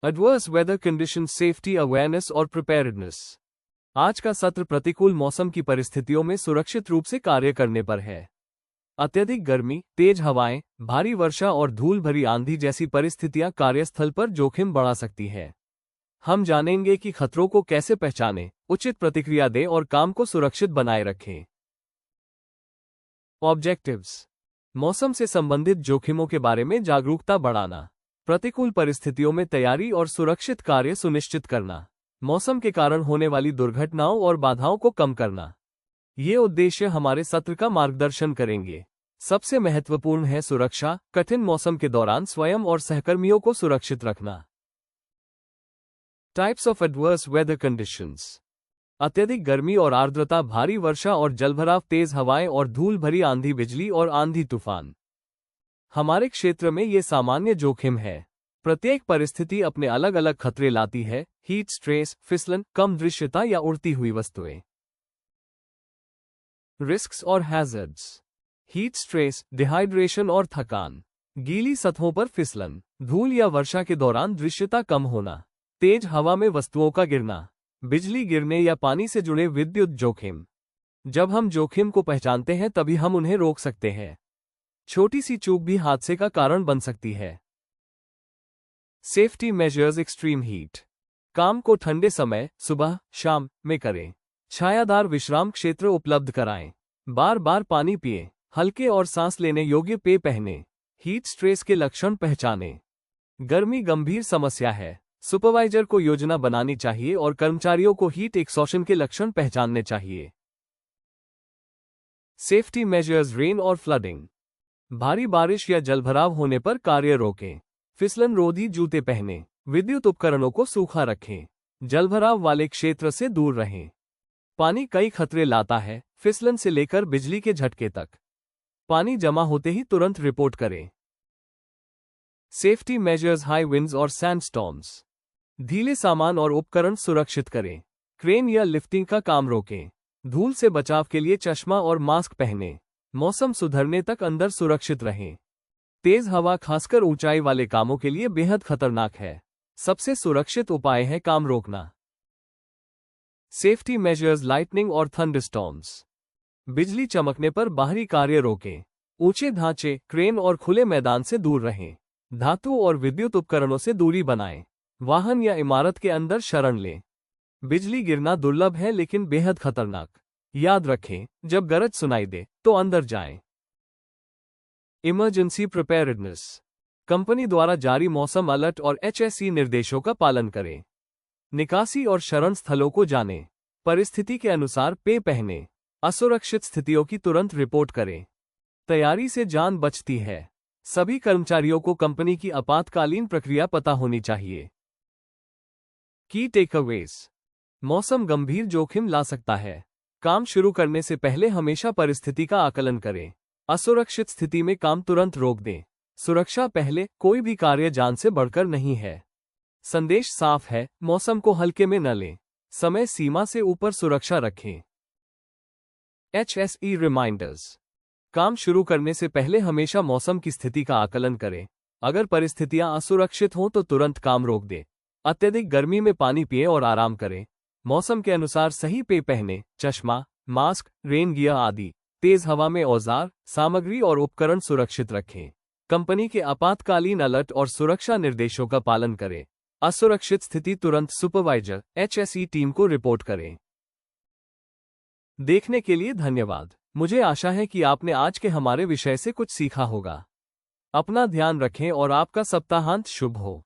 Adverse weather condition, safety awareness और preparedness. आज का सत्र प्रतिकूल मौसम की परिस्थितियों में सुरक्षित रूप से कार्य करने पर है। अत्यधिक गर्मी, तेज हवाएं, भारी वर्षा और धूल भरी आंधी जैसी परिस्थितियां कार्यस्थल पर जोखिम बढ़ा सकती है। हम जानेंगे कि खतरों को कैसे पहचानें, उचित प्रतिक्रिया दें और काम को सुरक्षित बनाए रखें। ऑब्जेक्टिव्स: मौसम से संबंधित जोखिमों के बारे में जागरूकता बढ़ाना, प्रतिकूल परिस्थितियों में तैयारी और सुरक्षित कार्य सुनिश्चित करना, मौसम के कारण होने वाली दुर्घटनाओं और बाधाओं को कम करना। ये उद्देश्य हमारे सत्र का मार्गदर्शन करेंगे। सबसे महत्वपूर्ण है सुरक्षा, कठिन मौसम के दौरान स्वयं और सहकर्मियों को सुरक्षित रखना। Types of adverse weather conditions: अत्यधिक गर्मी और आर्द्रता, भारी वर्षा और जलभराव, तेज हवाएं और धूल भरी आंधी, बिजली और आंधी तूफान। हमारे क्षेत्र में ये सामान्य जोखिम है। प्रत्येक परिस्थिति अपने अलग अलग खतरे लाती है। हीट स्ट्रेस, फिसलन, कम दृश्यता या उड़ती हुई वस्तुएं। रिस्क्स और हैजर्ड्स: हीट स्ट्रेस, डिहाइड्रेशन और थकान, गीली सतहों पर फिसलन, धूल या वर्षा के दौरान दृश्यता कम होना, तेज हवा में वस्तुओं का गिरना, बिजली गिरने या पानी से जुड़े विद्युत जोखिम। जब हम जोखिम को पहचानते हैं तभी हम उन्हें रोक सकते हैं। छोटी सी चूक भी हादसे का कारण बन सकती है। सेफ्टी मेजर्स: एक्सट्रीम हीट, काम को ठंडे समय, सुबह, शाम में करें। छायादार विश्राम क्षेत्र उपलब्ध कराएं। बार बार पानी पिएं। हल्के और सांस लेने योग्य पेय पहनें। हीट स्ट्रेस के लक्षण पहचानें। गर्मी गंभीर समस्या है। सुपरवाइजर को योजना बनानी चाहिए और कर्मचारियों को हीट एक्सॉशन के लक्षण पहचानने चाहिए। सेफ्टी मेजर्स: रेन और फ्लडिंग, भारी बारिश या जलभराव होने पर कार्य रोकें। फिसलन रोधी जूते पहनें। विद्युत उपकरणों को सूखा रखें। जलभराव वाले क्षेत्र से दूर रहें। पानी कई खतरे लाता है, फिसलन से लेकर बिजली के झटके तक। पानी जमा होते ही तुरंत रिपोर्ट करें। सेफ्टी मेजर्स: हाई विंड्स और सैंडस्टॉर्म्स, ढीले सामान और उपकरण सुरक्षित करें। क्रेन या लिफ्टिंग का काम रोकें। धूल से बचाव के लिए चश्मा और मास्क पहनें। मौसम सुधरने तक अंदर सुरक्षित रहें। तेज हवा खासकर ऊंचाई वाले कामों के लिए बेहद खतरनाक है। सबसे सुरक्षित उपाय है काम रोकना। सेफ्टी मेजर्स: लाइटनिंग और थंडरस्टॉर्म्स, बिजली चमकने पर बाहरी कार्य रोकें। ऊंचे ढांचे, क्रेन और खुले मैदान से दूर रहें। धातु और विद्युत उपकरणों से दूरी बनाएं। वाहन या इमारत के अंदर शरण लें। बिजली गिरना दुर्लभ है लेकिन बेहद खतरनाक। याद रखें, जब गरज सुनाई दे तो अंदर जाएं। इमरजेंसी प्रिपेयर्डनेस: कंपनी द्वारा जारी मौसम अलर्ट और HSE निर्देशों का पालन करें। निकासी और शरण स्थलों को जानें। परिस्थिति के अनुसार पेय पहनें। असुरक्षित स्थितियों की तुरंत रिपोर्ट करें। तैयारी से जान बचती है। सभी कर्मचारियों को कंपनी की आपातकालीन प्रक्रिया पता होनी चाहिए। की टेकअवेज: मौसम गंभीर जोखिम ला सकता है। काम शुरू करने से पहले हमेशा परिस्थिति का आकलन करें। असुरक्षित स्थिति में काम तुरंत रोक दें। सुरक्षा पहले, कोई भी कार्य जान से बढ़कर नहीं है। संदेश साफ है, मौसम को हल्के में न लें। समय सीमा से ऊपर सुरक्षा रखें। HSE रिमाइंडर्स: काम शुरू करने से पहले हमेशा मौसम की स्थिति का आकलन करें। अगर परिस्थितियां असुरक्षित हों तो तुरंत काम रोक दें। अत्यधिक गर्मी में पानी पिएं और आराम करें। मौसम के अनुसार सही पेय पहनें। चश्मा, मास्क, रेन गियर आदि। तेज हवा में औजार, सामग्री और उपकरण सुरक्षित रखें। कंपनी के आपातकालीन अलर्ट और सुरक्षा निर्देशों का पालन करें। असुरक्षित स्थिति तुरंत सुपरवाइजर, HSE टीम को रिपोर्ट करें। देखने के लिए धन्यवाद। मुझे आशा है कि आपने आज के हमारे विषय से कुछ सीखा होगा। अपना ध्यान रखें और आपका सप्ताहांत शुभ हो।